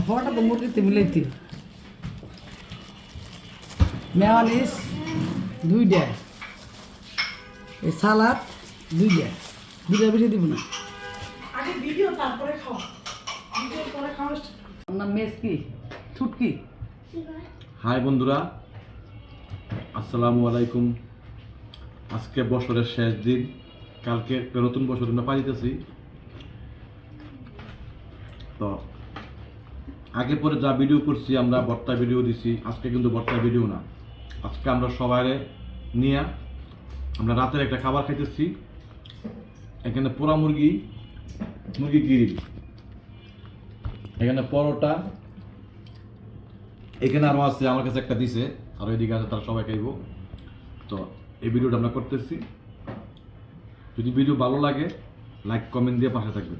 পরোটা তো মুরগিতে মিলাইতে মেয়োনিজ 2টা, এই সালাদ 2টা, 2টা বেশি দিব না। আগে ভিডিও তারপরে খাওয়া, ভিডিও পরে খাওয়া। আপনার মেস কি ছুটকি? হাই বন্ধুরা, আসসালামু আলাইকুম। আজকে বছরের শেষ দিন, কালকে একটা নতুন বছর আমরা পাইতেছি। তো আগে পরে যা ভিডিও করছি আমরা ভর্তা ভিডিও দিছি, আজকে কিন্তু ভর্তা ভিডিও না। আজকে আমরা সবাই নিয়ে আমরা রাতের একটা খাবার খাইতেছি। এখানে পোড়া মুরগি গ্রিল, এখানে পরোটা, এখানে আরও আছে, আমার কাছে একটা দিছে, আর ওইদিকে আছে, তারা সবাই খাইব। তো এই ভিডিওটা আমরা করতেছি। যদি ভিডিও ভালো লাগে লাইক কমেন্ট দিয়ে পাশে থাকবেন।